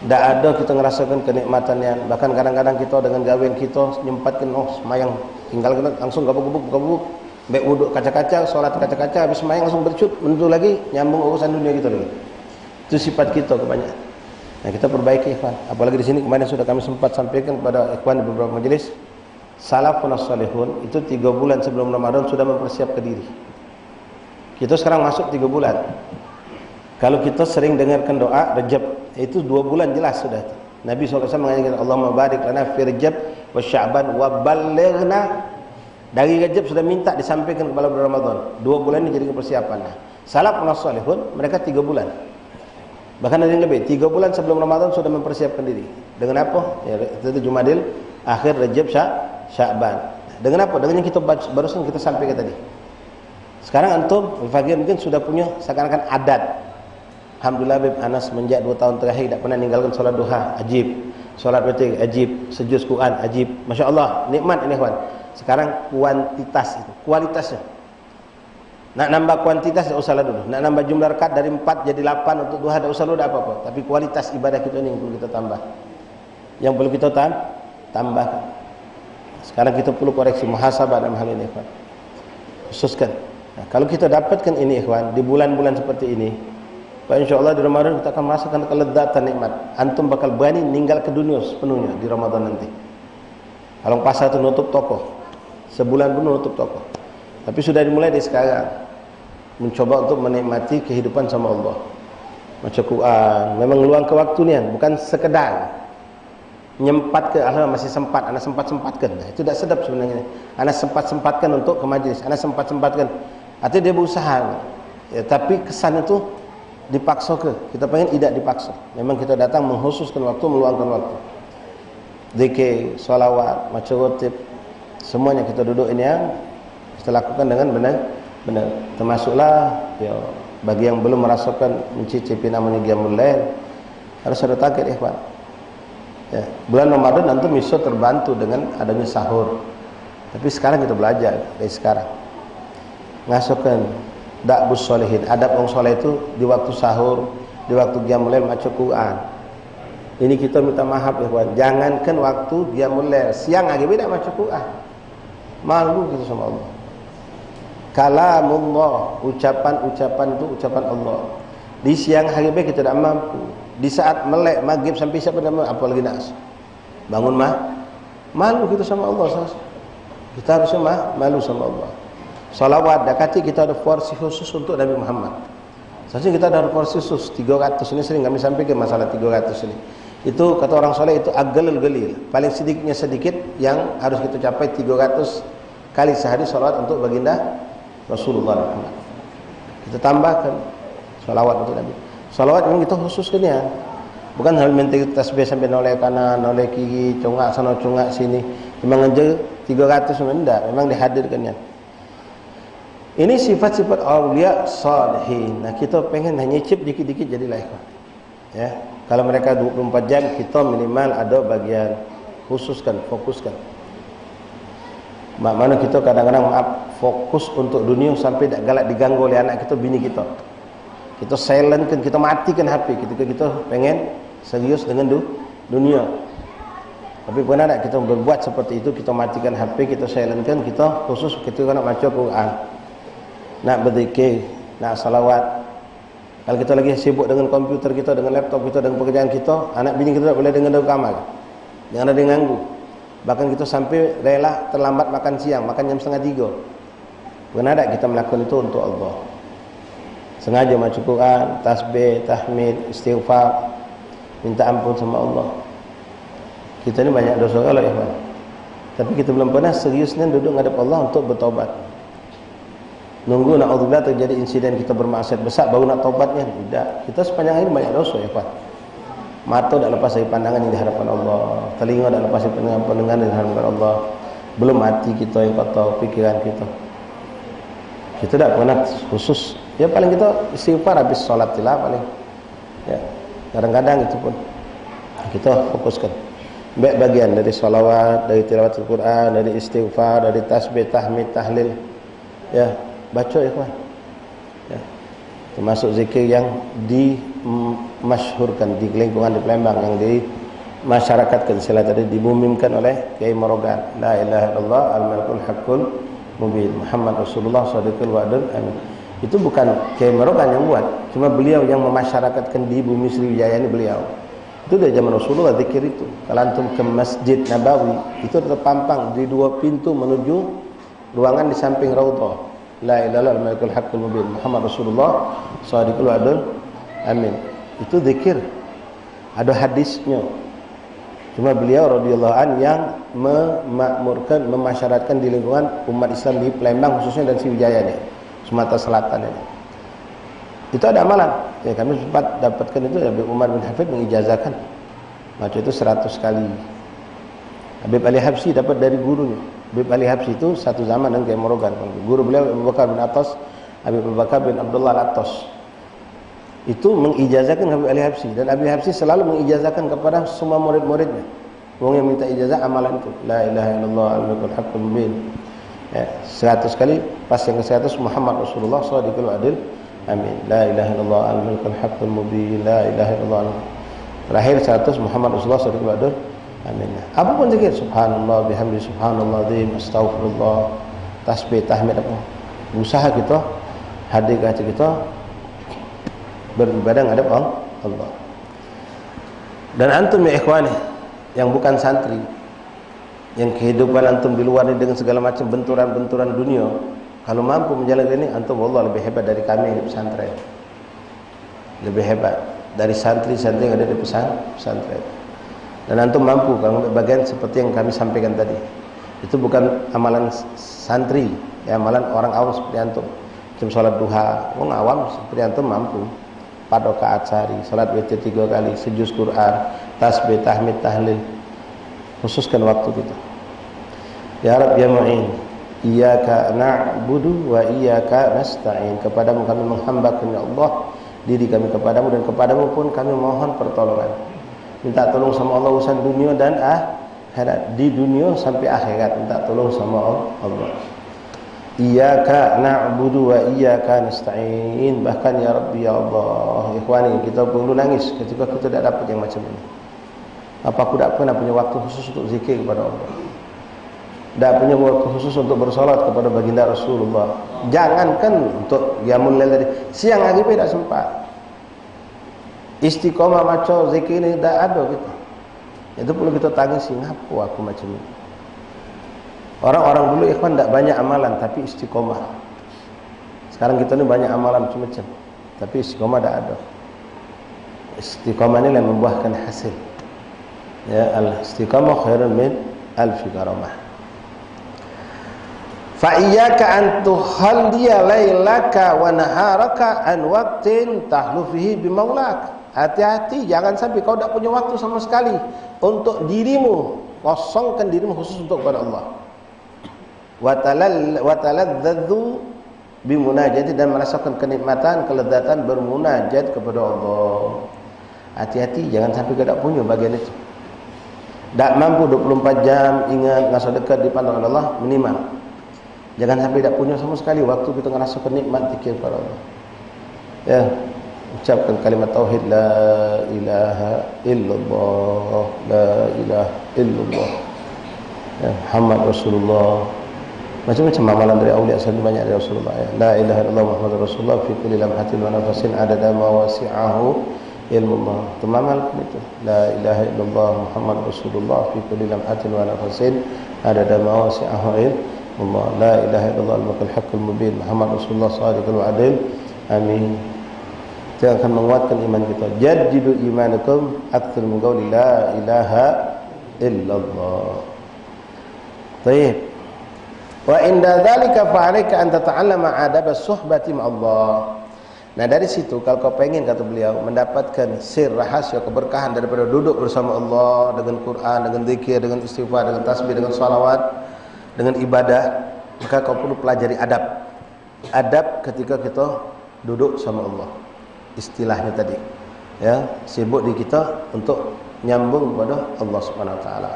Tak ada kita ngerasakan kenikmatannya. Bahkan kadang-kadang kita dengan gawean kita nyempatkan semayang tinggal kena langsung gabuk-gabuk baik wuduk kaca-kaca, solat kaca-kaca, habis semayang langsung bercut, menentu lagi nyambung urusan dunia kita lagi. Itu sifat kita kebanyakan. Nah, kita perbaiki ikhwan. Apalagi di sini kemarin sudah kami sempat sampaikan kepada ikhwan di beberapa majelis, salafun as-salihun itu 3 bulan sebelum Ramadan sudah mempersiapkan diri. Kita sekarang masuk 3 bulan. Kalau kita sering dengarkan doa Rajab, itu 2 bulan jelas sudah. Nabi SAW mengajarkan Allahumma barik lana fi Rajab wa Sya'ban wa ballighna. Dari Rajab sudah minta disampaikan kepada bulan Ramadan. 2 bulan ini jadi persiapan. Salafun as-salihun mereka 3 bulan. Bahkan ada yang lebih, 3 bulan sebelum Ramadan sudah mempersiapkan diri. Dengan apa? Ya, itu Jumadil akhir, Rajab, Sya'ban. Dengan apa? Dengan yang kita barusan kita sampaikan tadi. Sekarang antum al-fakir mungkin sudah punya seakan-akan adat. Alhamdulillah Bib Anas menjak 2 tahun terakhir tak pernah meninggalkan solat duha, ajib. Solat witir, ajib. Sejuz Quran, ajib. Masya-Allah, nikmat ini kawan. Sekarang kuantitas itu, kualitasnya. Nak nambah kuantitas tak usahlah dulu. Nak nambah jumlah rakaat dari 4 jadi 8 untuk duha tak usah dulu, tak apa-apa. Tapi kualitas ibadah kita ini yang perlu kita tambah. Yang perlu kita tambahkan. Sekarang kita perlu koreksi muhasabah dalam hal ini, ikhwan. Khususkan. Nah, kalau kita dapatkan ini, ikhwan, di bulan-bulan seperti ini, insyaAllah di Ramadan kita akan merasakan kelezatan nikmat. Antum bakal berani meninggal ke dunia sepenuhnya di Ramadan nanti. Kalau pasar itu nutup toko, sebulan pun nutup toko. Tapi sudah dimulai dari sekarang, mencoba untuk menikmati kehidupan sama Allah. Baca Quran, memang luang ke waktu ni kan, bukan sekedar nyempat ke, masih sempat, anak sempat-sempatkan. Nah, itu tak sedap sebenarnya. Anak sempat-sempatkan untuk ke majlis, anak sempat-sempatkan. Artinya dia berusaha. Ya, tapi kesan itu dipaksa ke? Kita pengen tidak dipaksa. Memang kita datang mengkhususkan waktu, meluangkan waktu. Zikir, salawat, maca rotib, semuanya kita duduk ini yang kita lakukan dengan benar. Termasuklah ya, bagi yang belum merasakan mencicipi namanya qiyamul lail, harus ada target ikhwan. Ya, bulan Ramadan nanti bisa terbantu dengan adanya sahur. Tapi sekarang kita belajar dari sekarang. Ngasuhkan da'bus sholihin, adab orang soleh itu di waktu sahur, di waktu qiyamul lail maca Quran. Ini kita minta maaf ya kawan. Jangankan waktu qiyamul lail, siang hari tidak maca Quran. Malu kita sama Allah. Kalamullah, ucapan-ucapan itu ucapan Allah. Di siang hari kita tidak mampu. Di saat melek maghrib sampai isya pun apalagi nak bangun malu kita sama Allah. Kita harusnya malu sama Allah. Salawat dakati kita ada porsi khusus untuk Nabi Muhammad. Seharusnya kita ada porsi khusus 300 ini sering kami sampaikan masalah 300 ini. Itu kata orang soleh itu agalul galil, paling sedikitnya sedikit yang harus kita capai 300 kali sehari salawat untuk baginda Rasulullah Muhammad. Kita tambahkan salawat untuk Nabi. Salawat memang kita khususkan ya. Bukan hal mentik tasbih sampai noleh kanan, noleh kiri, congak sana, congak sini. Memang aja 300 enggak, memang dihadirkannya. Ini sifat-sifat awliya salihin. Nah, kita pengen nyicip dikit-dikit jadilah ikhwan. Ya. Kalau mereka 24 jam, kita minimal ada bagian khususkan, fokuskan. Mana kita kadang-kadang fokus untuk dunia sampai tak galak diganggu oleh anak kita, bini kita. Kita silentkan, kita matikan HP ketika kita pengen serius dengan dunia. Tapi pernah tak kita berbuat seperti itu, kita matikan HP, kita silentkan, kita khusus ketika nak baca Quran, nak berzikir, nak salawat. Kalau kita lagi sibuk dengan komputer kita, dengan laptop kita, dengan pekerjaan kita, anak bini kita tak boleh dengar doa kamar. Jangan ada yang ganggu. Bahkan kita sampai rela terlambat makan siang, makan jam 2:30. Bukan ada kita melakukan itu untuk Allah. Sengaja baca Quran, tasbih, tahmid, istighfar, minta ampun sama Allah. Kita ni banyak dosa kalau ya, tapi kita belum pernah seriusnya duduk ngadap Allah untuk bertaubat. Nunggu na'udzubillah terjadi insiden kita bermaksiat besar baru nak taubatnya. Tidak. Kita sepanjang hari banyak dosa ya Pak. Mata tak lepas dari pandangan yang di hadapan Allah, telinga tak lepas dari pendengaran yang di hadapan Allah. Belum hati kita yang kotor, pikiran kita. Kita tak pernah khusus. Ya paling kita istighfar habis solat lah paling. Ya. Kadang-kadang itu pun kita fokuskan. Baik bagian dari salawat, dari tilawat Al-Quran, dari istighfar, dari tasbih, tahmid, tahlil. Ya, baca ya kawan. Ya. Termasuk zikir yang dimasyhurkan di lingkungan di Palembang, yang di masyarakat Kecil tadi dibumimkan oleh Kiai Marogan. La ilaha illallah al-malikul haqqul mubin. Muhammad Rasulullah shadiqul wa'dul amin. Itu bukan Kiai Marogan yang buat, cuma beliau yang memasyarakatkan di bumi Sriwijaya ini beliau. Itu dari zaman Rasulullah zikir itu. Kalau antum ke Masjid Nabawi, itu terpampang di 2 pintu menuju ruangan di samping Raudhah. La ilaha illallah al-malikul haqqul mubin. Muhammad Rasulullah shadiqul wa'dul amin. Itu zikir. Ada hadisnya. Cuma beliau radhiyallahu an yang memakmurkan, memasyarakatkan di lingkungan umat Islam di Palembang khususnya dan Sriwijaya ini, Sumatera Selatan ini. Itu ada amalan. Ya, kami sempat dapatkan itu Habib Umar bin Hafid mengijazahkan. Baca itu 100 kali. Habib Ali Habsyi dapat dari gurunya. Habib Ali Habsyi itu satu zaman dengan Kiai Marogan. Guru beliau Abu Bakar bin Atas, Habib Abu Bakar bin Abdullah Al-Attas. Itu mengijazahkan Habib Ali Habsyi, dan Habib Habsyi selalu mengijazahkan kepada semua murid-muridnya. Wong yang minta ijazah amalan itu. La ilaha illallah al-malikul haqqul mubin. Ya, 100 kali, pas yang ke-100 Muhammad Rasulullah shadiqul wa'dul amin. La ilaha illallah al-malikul haqqul mubin. La ilaha illallah. Terakhir 100 Muhammad Rasulullah shadiqul wa'dul amin. Apapun zikir, subhanallah bihamdi subhanallah azim, astagfirullah, tasbih, tahmid, apa. Usaha kita hadir ke hati kita beribadah ngadap Allah. Dan antum ya ikhwani yang bukan santri, yang kehidupan antum di luar ini dengan segala macam benturan-benturan dunia, kalau mampu menjalankan ini, antum wallah lebih hebat dari kami di pesantren. Lebih hebat dari santri-santri yang ada di pesantren. Dan antum mampu kalau bagian seperti yang kami sampaikan tadi. Itu bukan amalan santri, ya, amalan orang awam seperti antum. Jam salat duha, orang awam seperti antum mampu 4 rakaat sehari, salat witir 3 kali, sejuz Quran, tasbih, tahmid, tahlil. Khususkan waktu kita. Ya Rabb ya Mu'in, iyyaka na'budu wa iyyaka nasta'in. Kepadamu kami menghambakan ya Allah diri kami kepadamu, dan kepadamu pun kami mohon pertolongan. Minta tolong sama Allah urusan dunia dan akhirat. Di dunia sampai akhirat minta tolong sama Allah. Iyyaka na'budu wa iyyaka nasta'in. Bahkan ya Rabbi ya Allah, ikhwani, kita perlu nangis ketika kita tidak dapat yang macam ini. Apa aku tak pernah punya waktu khusus untuk zikir kepada Allah, tak punya waktu khusus untuk bersolat kepada baginda Rasulullah. Jangankan untuk qiyamul lail tadi, siang hari pun tak sempat. Istiqomah maca zikir ini tak ada kita. Itu perlu kita tangisi, ngapa aku macam ini. Orang-orang dulu ikhwan tak banyak amalan tapi istiqomah. Sekarang kita ni banyak amalan macam-macam tapi istiqomah tak ada. Istiqomah ni yang membuahkan hasil. Ya, al-istiqamah khairun min alfi karamah. Fa iyyaka an tukhalliya lailaka wa naharaka an waqtin tahlufihi bi maulak. Hati-hati, jangan sampai kau tak punya waktu sama sekali untuk dirimu, kosongkan dirimu khusus untuk kepada Allah. Wa taladzadzu bi munajati, dan merasakan kenikmatan, kelezatan bermunajat kepada Allah. Hati-hati, jangan sampai kau tak punya bagian itu. Tak mampu 24 jam ingat ngasa dekat di pandangan Allah, minimal. Jangan sampai tak punya sama sekali waktu kita ngerasakan nikmat zikir kepada Allah. Ya, ucapkan kalimat tauhid la ilaha illallah, la ilaha illallah. Ya, Muhammad Rasulullah Macam-macam amalan dari aulia salih banyak dari Rasulullah ya. La ilaha illallah Muhammadur Rasulullah fi kulli lamhatin wa nafasin adada ma wasi'ahu ilmullah. Itu amal itu. La ilaha illallah Muhammadur Rasulullah fi kulli lamhatin wa nafasin adada ma wasi'ahu ilmullah. La ilaha illallah al-mulkul haqqul mubin Muhammad Rasulullah shadiqul wa'adil. Amin. Itu akan menguatkan iman kita. Jaddidu imanakum aktsar min qawli la ilaha illallah. Baik. Wa inda dzalika fa 'alaika an tata'allama adab as-suhbati ma'allah. Nah, dari situ kalau kau pengen, kata beliau, mendapatkan sir rahasia keberkahan daripada duduk bersama Allah dengan Quran, dengan zikir, dengan istighfar, dengan tasbih, dengan salawat, dengan ibadah, maka kau perlu pelajari adab. Adab ketika kita duduk sama Allah. Istilahnya tadi, ya, sibuk di kita untuk nyambung kepada Allah Subhanahu wa taala.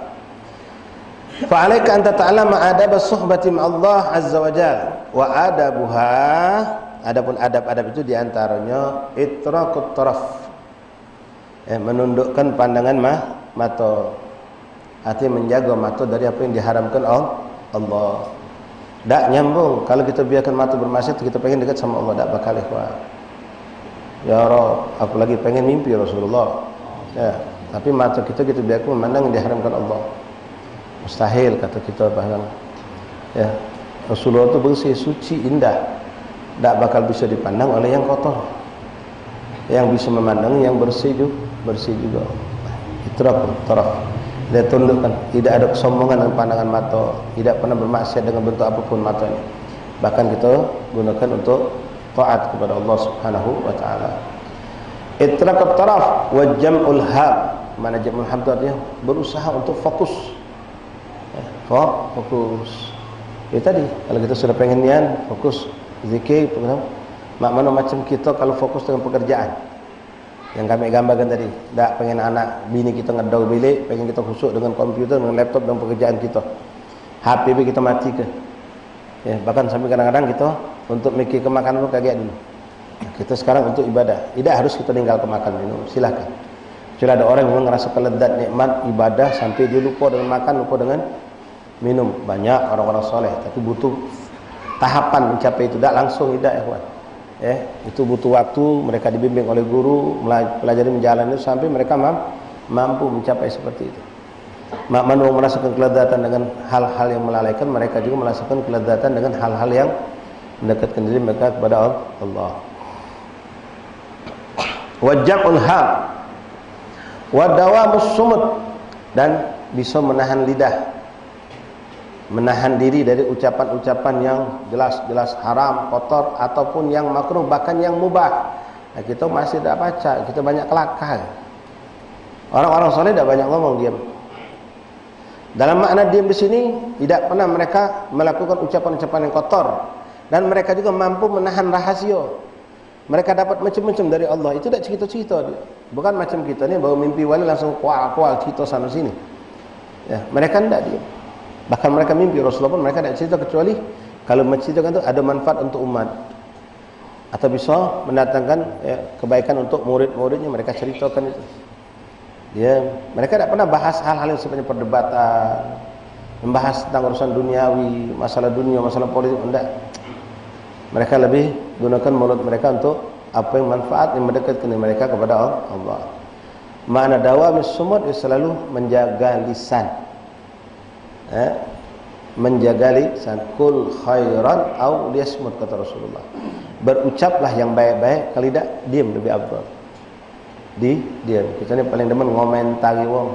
Fa 'alaika an tata'allama adab as-suhbati ma'allah azza wa jalla wa adabuha. Adapun adab-adab itu diantaranya itraqut taraf, menundukkan pandangan mata, artinya menjaga mata dari apa yang diharamkan Allah. Tak nyambung kalau kita biarkan mata bermaksiat, kita pengen dekat sama Allah, tak bakal ikhwan. Ya Rabb, aku lagi pengen mimpi Rasulullah, ya, tapi mata kita biarkan memandang yang diharamkan Allah. Mustahil, kata kita bahkan, ya, Rasulullah itu bersih, suci, indah, tak bakal bisa dipandang oleh yang kotor. Yang bisa memandang yang bersih juga. Itraq taraf. Dia tundukkan, tidak ada kesombongan dengan pandangan mata, tidak pernah bermaksiat dengan bentuk apapun matanya. Bahkan kita gunakan untuk taat kepada Allah Subhanahu wa taala. Itraq taraf wa jam'ul ham. Mana jam'ul ham itu artinya berusaha untuk fokus. Fokus. Ya tadi, kalau kita sudah pengen nian, fokus zikir, mana macam kita kalau fokus dengan pekerjaan. Yang kami gambarkan tadi, tak pengen anak bini kita ngedor bilik, pengen kita khusyuk dengan komputer, dengan laptop, dengan pekerjaan kita. HP kita matikan. Ya, bahkan sampai kadang-kadang kita untuk mikir ke makan dulu kaget dulu. Nah, kita sekarang untuk ibadah, tidak harus kita tinggal ke makan minum, silakan. Kecuali ada orang yang merasa kelezat nikmat ibadah sampai dia lupa dengan makan, lupa dengan minum. Banyak orang-orang soleh, tapi butuh tahapan mencapai itu, tak langsung tidak ya kawan. Itu butuh waktu, mereka dibimbing oleh guru, pelajari menjalani sampai mereka mampu mencapai seperti itu. Manusia merasakan kelezatan dengan hal-hal yang melalaikan, mereka juga merasakan kelezatan dengan hal-hal yang mendekatkan diri mereka kepada Allah. Wajabul ham wa dawamus sumut, dan bisa menahan lidah, menahan diri dari ucapan-ucapan yang jelas-jelas haram, kotor, ataupun yang makruh, bahkan yang mubah. Nah, kita masih tidak baca, kita banyak kelakar. Orang-orang soleh tidak banyak ngomong, diam. Dalam makna diam di sini, tidak pernah mereka melakukan ucapan-ucapan yang kotor, dan mereka juga mampu menahan rahasia. Mereka dapat macam-macam dari Allah. Itu tidak cerita-cerita dia. Bukan macam kita ni baru mimpi wali langsung kual-kual cerita sana sini. Ya, mereka tidak diam. Bahkan mereka mimpi Rasulullah pun mereka tidak cerita, kecuali kalau menceritakan itu ada manfaat untuk umat atau bisa mendatangkan kebaikan untuk murid-muridnya, mereka ceritakan itu. Ya, mereka tidak pernah bahas hal-hal yang sebenarnya perdebatan, membahas tentang urusan duniawi, masalah dunia, masalah politik, tidak. Mereka lebih gunakan mulut mereka untuk apa yang manfaat yang mendekatkan mereka kepada Allah. Makna dawamis sumut selalu menjaga lisan. Menjaga lisan, kul khairan au liyasmut, kata Rasulullah. Berucaplah yang baik-baik, kalau tidak diam lebih afdal. Diam. Kita ni paling demen ngomentari wong.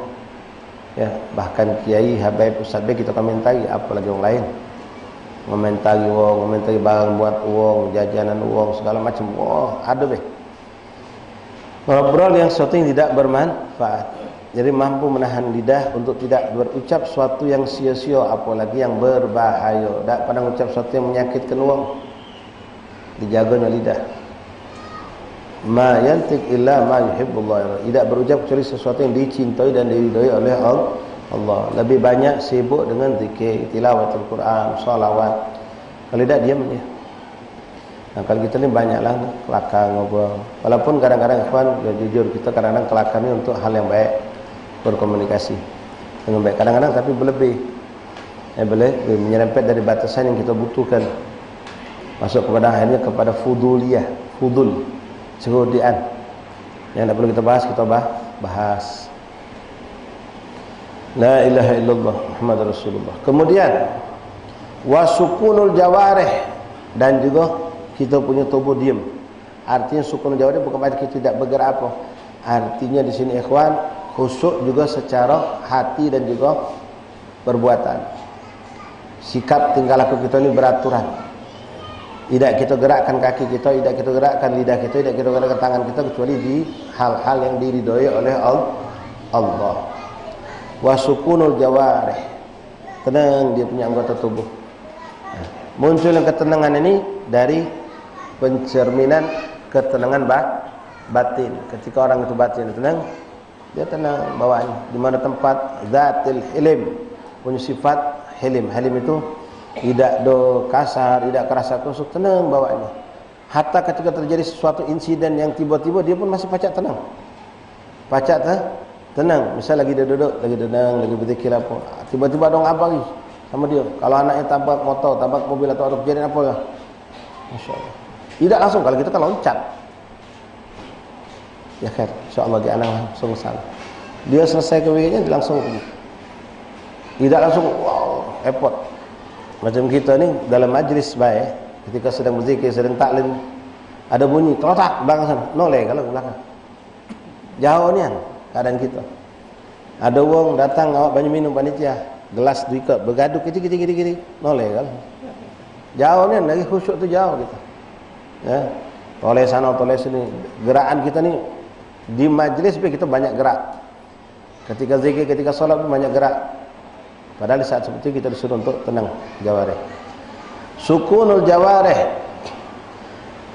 Ya, bahkan kiai, habaib, ustaz be kita komentari, apalagi orang lain. Ngomentari wong, ngomentari barang buat wong, jajanan wong, segala macam. Wah, ada be. Ngobrol yang sesuatu yang tidak bermanfaat. Jadi mampu menahan lidah untuk tidak berucap sesuatu yang sia-sia, apalagi yang berbahaya. Tak pernah ucap sesuatu yang menyakitkan orang. Dijaganya lidah. Ma yantiq illa ma yuhibbullah. Tidak berucap kecuali sesuatu yang dicintai dan diridhai oleh Allah. Lebih banyak sibuk dengan zikir, tilawatul Quran, salawat. Kalau tidak diam dia. Nah, kalau kita ni banyaklah kelakar ngobrol. Walaupun kadang-kadang ikhwan, ya jujur kita kadang-kadang kelakar ni untuk hal yang baik, berkomunikasi dengan baik kadang-kadang, tapi berlebih. boleh menyerempet dari batasan yang kita butuhkan, masuk kepada akhirnya kepada fuduliyah, fudul, cerudian yang tak perlu kita bahas, kita bahas. La ilaha illallah Muhammad Rasulullah. Kemudian wasukunul jawarih, dan juga kita punya tubuh diam. Artinya sukunul jawarih bukan berarti kita tidak bergerak apa. Artinya di sini ikhwan, khusyuk juga secara hati dan juga perbuatan. Sikap tingkah laku kita ini beraturan. Tidak kita gerakkan kaki kita, tidak kita gerakkan lidah kita, tidak kita gerakkan tangan kita, kecuali di hal-hal yang diridhoi oleh Allah. Wasukunul jawarih, tenang dia punya anggota tubuh. Munculnya ketenangan ini dari pencerminan ketenangan batin. Ketika orang itu batin tenang, dia tenang bawaannya. Di mana tempat zatil hilim, punya sifat hilim. Hilim itu tidak do kasar, tidak kerasa kusuk, tenang bawaannya. Hatta ketika terjadi sesuatu insiden yang tiba-tiba, dia pun masih pacak tenang. Pacak tenang. Misal lagi dia duduk, lagi tenang, lagi berzikir apa, tiba-tiba dong apa lagi sama dia. Kalau anaknya tabrak motor, tabrak mobil atau ada kejadian apa ya, Masya Allah, tidak langsung. Kalau kita kan loncat, ya kan, Insya Allah dia anak langsung salah. Dia selesai kewinya langsung pergi, tidak langsung wow, repot. Macam kita ni dalam majlis baik, ketika sedang berzikir, sedang taklim, ada bunyi terotak belakang sana, noleh kalau belakang jauh ni kan keadaan kita. Ada orang datang awak banyak minum panitia, gelas diikat bergaduh kecil-kecil noleh kan jauh ni, lagi khusyuk tu jauh kita, ya, toleh sana toleh sini. Gerakan kita ni di majlis kita banyak gerak, ketika zikir, ketika solat pun banyak gerak. Padahal di saat seperti kita disuruh untuk tenang jawarih, sukunul jawarih.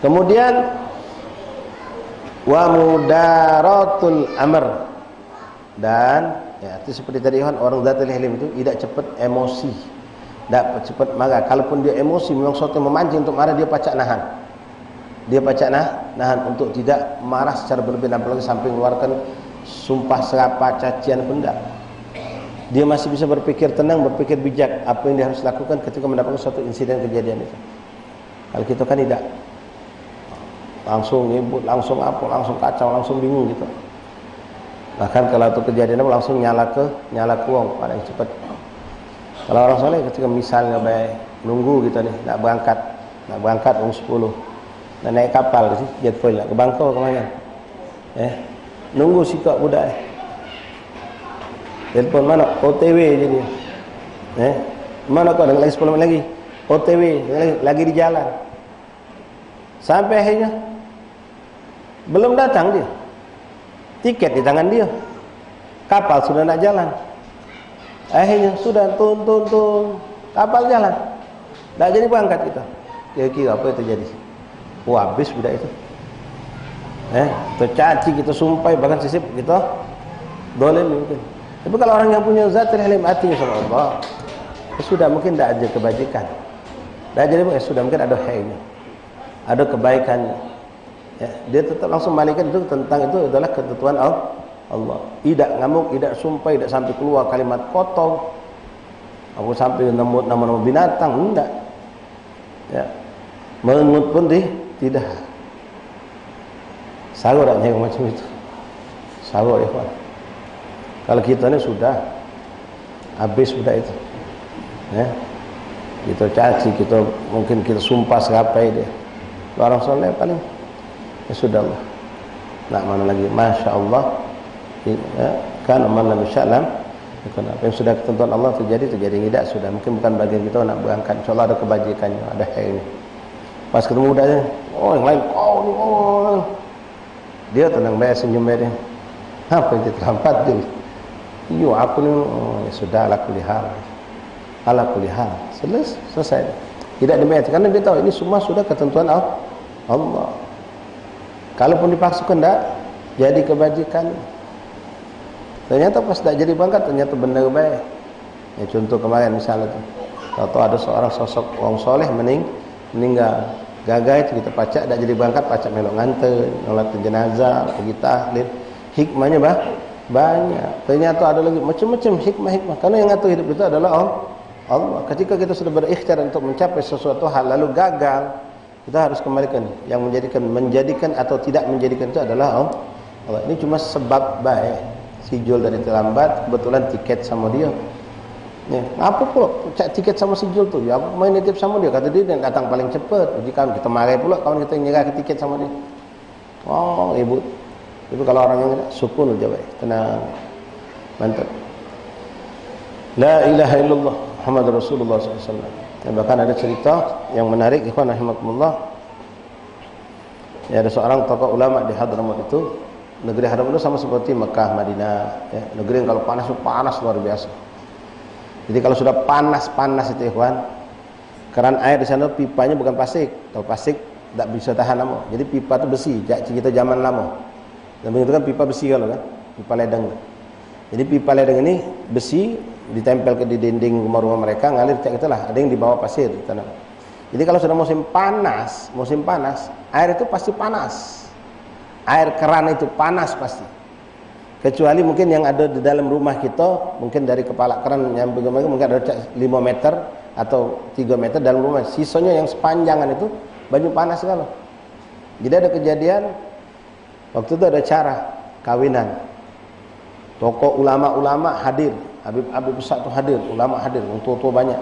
Kemudian wa mudaratul amr, dan ya, itu seperti tadi kan, orang zatul hilim itu tidak cepat emosi, tidak cepat marah. Kalaupun dia emosi, memang sesuatu yang memancing untuk marah, dia pacak nahan. Dia pacak nahan untuk tidak marah secara berlebihan, apalagi sampai mengeluarkan sumpah serapah, cacian pun tidak. Dia masih bisa berpikir tenang, berpikir bijak apa yang dia harus lakukan ketika mendapatkan suatu insiden kejadian itu. Kalau kita kan tidak, langsung ngibut, langsung apa, langsung kacau, langsung bingung gitu. Bahkan kalau itu kejadian langsung nyala ke uang paling cepat. Kalau orang soleh ketika misalnya baik nunggu kita nih, nak berangkat umur 10, nak naik kapal sih, jet fuel nak ke Bangkok kemana? Nunggu sikap budak. Telepon mana? OTW je dia. Mana kau dengan lagi 10 minit lagi? OTW lagi di jalan. Sampai akhirnya belum datang dia. Tiket di tangan dia. Kapal sudah nak jalan. Akhirnya sudah tun. Kapal jalan. Tak jadi berangkat kita. Kira-kira apa yang terjadi? Habis budak itu. Tercaci kita, sumpai, bahkan sisip kita dolim mungkin. Tapi kalau orang yang punya zatul hilim, hatinya sama Allah, sudah mungkin tidak ada kebajikan. Dah jadi sudah mungkin ada khairnya, ada kebaikannya. Ya, dia tetap langsung balikan itu tentang itu adalah ketentuan Allah. Tidak ngamuk, tidak sumpah, tidak sampai keluar kalimat kotor, aku sampai nama-nama binatang, enggak. Ya, mengut pun tidak. Sabar tak macam itu. Sabar ya Pak. Kalau kita ni sudah habis sudah itu, ya, kita caci, kita mungkin kita sumpah serapai dia. Orang soleh paling ya sudah Allah. Nak mana lagi? Masya Allah. Ya, kan aman Nabi Sallam. Apa yang sudah ketentuan Allah terjadi tidak sudah. Mungkin bukan bagian kita nak berangkat. InsyaAllah ada kebajikannya, ada khairnya. Pas ketemu budaknya, yang lain, dia tenang bayar senyum dia. Apa yang dia terlambat dia? Iyo aku ni ya sudah ala kulli hal selesai. Tidak demikian karena dia tahu ini semua sudah ketentuan Allah. Kalaupun dipaksakan tak jadi kebajikan. Ternyata pas tak jadi berangkat ternyata benar baik. Ya, contoh kemarin misalnya tu, tahu ada seorang sosok orang soleh meninggal. Gagal itu kita pacak tak jadi berangkat, pacak melok nganter, nolak jenazah, pergi tahlil. Hikmahnya banyak. Ternyata ada lagi macam-macam hikmah. Karena yang ngatur hidup kita adalah Allah. Ketika kita sudah berikhtiar untuk mencapai sesuatu hal lalu gagal, kita harus kembalikan. Yang menjadikan atau tidak menjadikan itu adalah Allah. Ini cuma sebab baik. Si Jul tadi terlambat, kebetulan tiket sama dia. Ya, apa pula cak tiket sama si Jul tu? Ya, aku main nitip sama dia. Kata dia datang paling cepat. Jika kita marah pula kawan kita nyerah ke tiket sama dia. Oh, ibu. Tapi kalau orang yang sukun aja baik, tenang, mantap. La ilaha illallah Muhammad Rasulullah SAW. Dan bahkan ada cerita yang menarik, ikhwan rahimakumullah. Ya, ada seorang tokoh ulama di Hadramaut itu. Negeri Hadramaut itu sama seperti Mekah, Madinah. Ya, negeri yang kalau panas itu panas luar biasa. Jadi kalau sudah panas itu ikhwan, keran air di sana pipanya bukan plastik. Kalau plastik tak bisa tahan lama. Jadi pipa itu besi, kita zaman lama. Dan itu kan pipa besi kalau kan, pipa ledeng. Jadi pipa ledeng ini besi ditempel ke di dinding rumah-rumah mereka, ngalir cak itulah. Ada yang di bawah pasir di tanah. Jadi kalau sudah musim panas, air itu pasti panas. Air keran itu panas pasti. Kecuali mungkin yang ada di dalam rumah kita, mungkin dari kepala keran yang bagaimana mungkin ada 5 meter atau 3 meter dalam rumah. Sisanya yang sepanjangan itu banyu panas kalau. Jadi ada kejadian waktu itu ada acara kawinan. Tokoh ulama-ulama hadir, Habib besar itu hadir, ulama hadir, tua-tua banyak.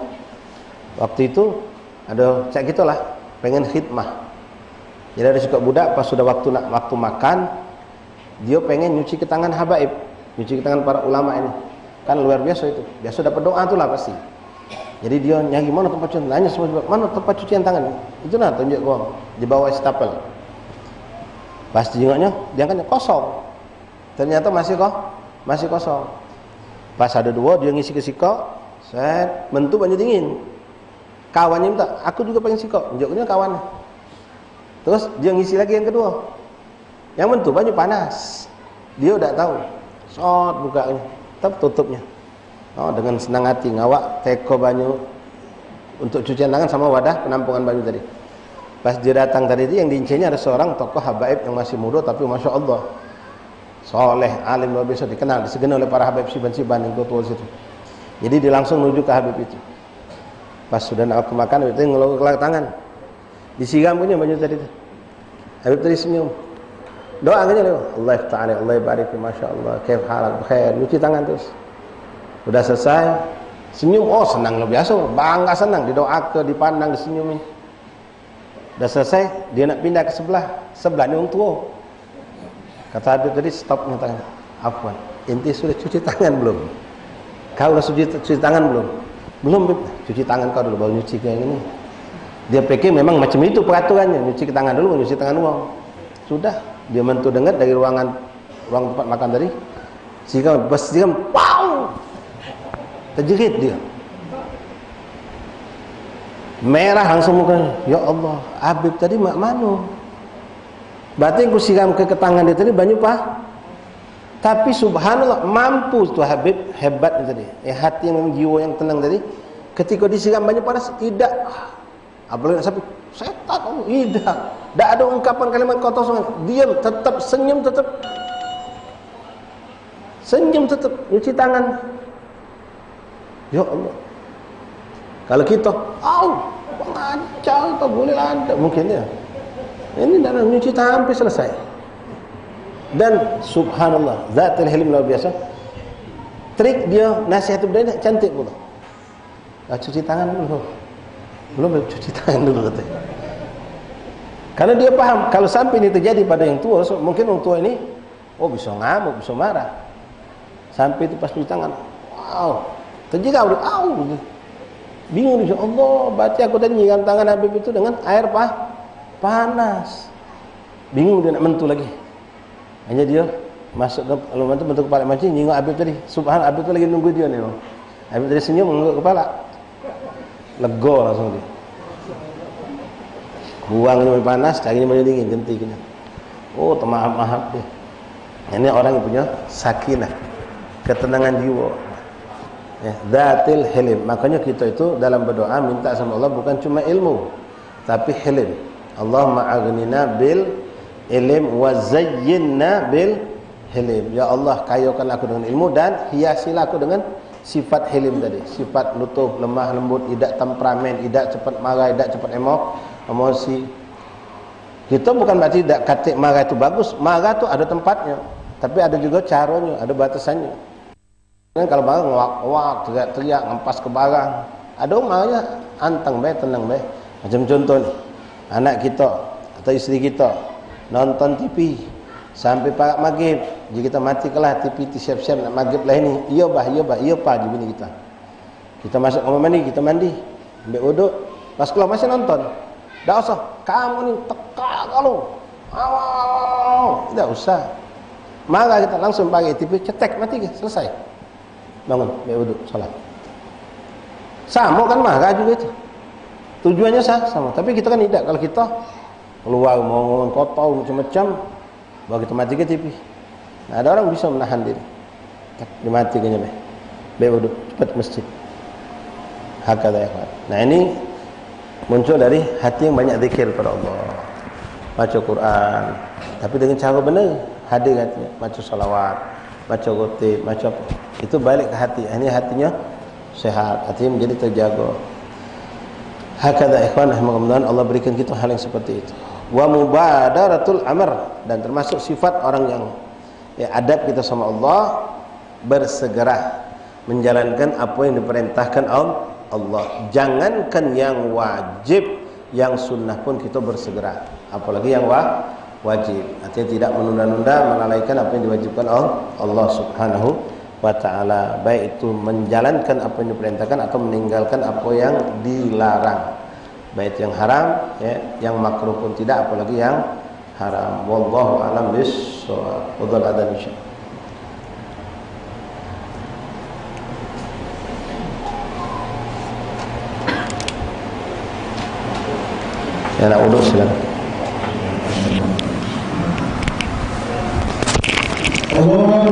Waktu itu ada cak gitulah, pengen khidmah. Jadi ada suka budak pas sudah waktu makan, dia pengen nyuci ke tangan habaib, nyuci ke tangan para ulama ini. Kan luar biasa itu. Biasa dapat doa tu lah pasti. Jadi dia nyari mana tempat cucian, nanya semua, mana tempat cucian tangan. Itu nah tunjuk gua di bawah estafel. Pas dijengoknya, diangkatnya kosong. Ternyata masih kosong. Pas ada dua, dia ngisi ke sikok, set, mentu banyak dingin. Kawannya minta, aku juga pengen sikok, tunjuknya kawannya. Terus dia ngisi lagi yang kedua. Yang mentu banyak panas. Dia udah tahu. Sot bukanya, tetap tutupnya. Oh, dengan senang hati ngawak teko banyu untuk cucian tangan sama wadah penampungan banyu tadi. Pas dia datang tadi itu yang diincinya ada seorang tokoh habaib yang masih muda tapi masya Allah soleh, alim luar biasa, dikenal, disegani oleh para habaib siban-siban yang tua situ. Jadi dia langsung menuju ke habib itu. Pas sudah nak makan itu ngelok tangan. Disiram punya banyu tadi itu. Habib tadi senyum. Doa aja loh. Allah Ta'ala, Allah barik, masya Allah, kaif halak, khair, nyuci tangan terus. Udah selesai, senyum, oh senang luar biasa, bangga senang, didoa dipandang, disenyumin. Udah selesai, dia nak pindah ke sebelah ni orang tua. Kata Habib tadi, stop tangan. Afwan, inti sudah cuci tangan belum? Kau sudah cuci tangan belum? Belum, cuci tangan kau dulu, baru nyuci kayak gini. Dia pikir memang macam itu peraturannya, nyuci ke tangan dulu, nyuci tangan uang. Sudah, dia mentu dengar dari ruang tempat makan tadi. Siram, wow! Terjerit dia. Merah langsung mukanya. Ya Allah, Habib tadi mak mano? Berarti aku siram ke tangan dia tadi banyak pak. Tapi subhanallah mampu tu Habib, hebatnya tadi. Hati yang jiwa yang tenang tadi. Ketika disiram banyak panas tidak. Apalagi sampai setan, tidak. Tak ada ungkapan kalimat kotor. Diam, tetap senyum, tetap nyuci tangan. Ya Allah. Kalau kita, pengacau tak boleh ada mungkin ya. Ini dalam nyuci tangan sampai selesai. Dan subhanallah, zatul hilm luar biasa. Trik dia nasihat budaya cantik pula. Cuci tangan dulu. Belum cuci tangan dulu katanya. Karena dia paham kalau sampai ini terjadi pada yang tua, mungkin orang tua ini bisa ngamuk, bisa marah. Sampai itu pas cuci tangan, wow, terjegah udah, bingung dia, Allah, berarti aku tadi nyiram tangan Habib itu dengan air panas. Bingung dia nak mentu lagi. Hanya dia masuk ke bentuk kepala mancing, nyingok Habib tadi. Subhanallah, Habib tu lagi nunggu dia ni. Habib tadi senyum mengguk kepala. Lega langsung dia. Buang ni panas, cari ni banyak dingin, ganti kena. Oh, termahap-mahap dia. Ini orang yang punya sakinah, ketenangan jiwa. Ya, Dhatil hilim. Makanya kita itu dalam berdoa minta sama Allah bukan cuma ilmu, tapi hilim. Allahumma aghnina bil ilm wa zayyinna bil hilim. Ya Allah, kayakanlah aku dengan ilmu dan hiasilah aku dengan sifat hilim tadi, sifat lutuf, lemah lembut, tidak temperamen, tidak cepat marah, tidak cepat emosi. Kita bukan berarti tidak kata marah itu bagus. Marah itu ada tempatnya, tapi ada juga caranya, ada batasannya. Kalau marah ngewak-ngewak, teriak-teriak, ngempas ke barang. Ada marahnya anteng bae, tenang bae. Macam contoh nih, anak kita atau isteri kita nonton TV sampai parak maghrib, jadi kita mati kelah TV siap-siap nak maghrib lah ini. Iya bah, iya pa di bini kita. Kita masuk kamar mandi, kita mandi, ambil wuduk, pas keluar masih nonton. Tak usah, kamu ni tekak kalau. Tidak usah. Marah kita langsung pakai TV, cetek mati ke, selesai. Bangun, ambil wuduk, salat. Sama kan marah juga itu. Tujuannya sama, tapi kita kan tidak. Kalau kita keluar mau ngomong kotor macam-macam, baru kita mati ke TV. Nah, ada orang bisa menahan diri. Dimatikannya be. Be wuduk, cepat ke masjid. Hakadha ya kawan. Nah, ini muncul dari hati yang banyak zikir kepada Allah. Baca Quran, tapi dengan cara benar, hadir hatinya. Baca salawat, baca rotib, baca apa. Itu balik ke hati. Ini hatinya sehat, hatinya menjadi terjaga. Hakadha ikhwan, mudah-mudahan Allah berikan kita hal yang seperti itu. Wa mubadaratul amr, dan termasuk sifat orang yang adab kita sama Allah, bersegera menjalankan apa yang diperintahkan Allah. Jangankan yang wajib, yang sunnah pun kita bersegera, apalagi yang wajib. Artinya tidak menunda-nunda, melalaikan apa yang diwajibkan Allah Subhanahu wa ta'ala, baik itu menjalankan apa yang diperintahkan atau meninggalkan apa yang dilarang, baik yang haram yang makruh pun tidak, apalagi yang haram. Wallahu a'lam bis-shawab. Wadhal adzan insyaallah. Ya, nak uduk silakan. Allah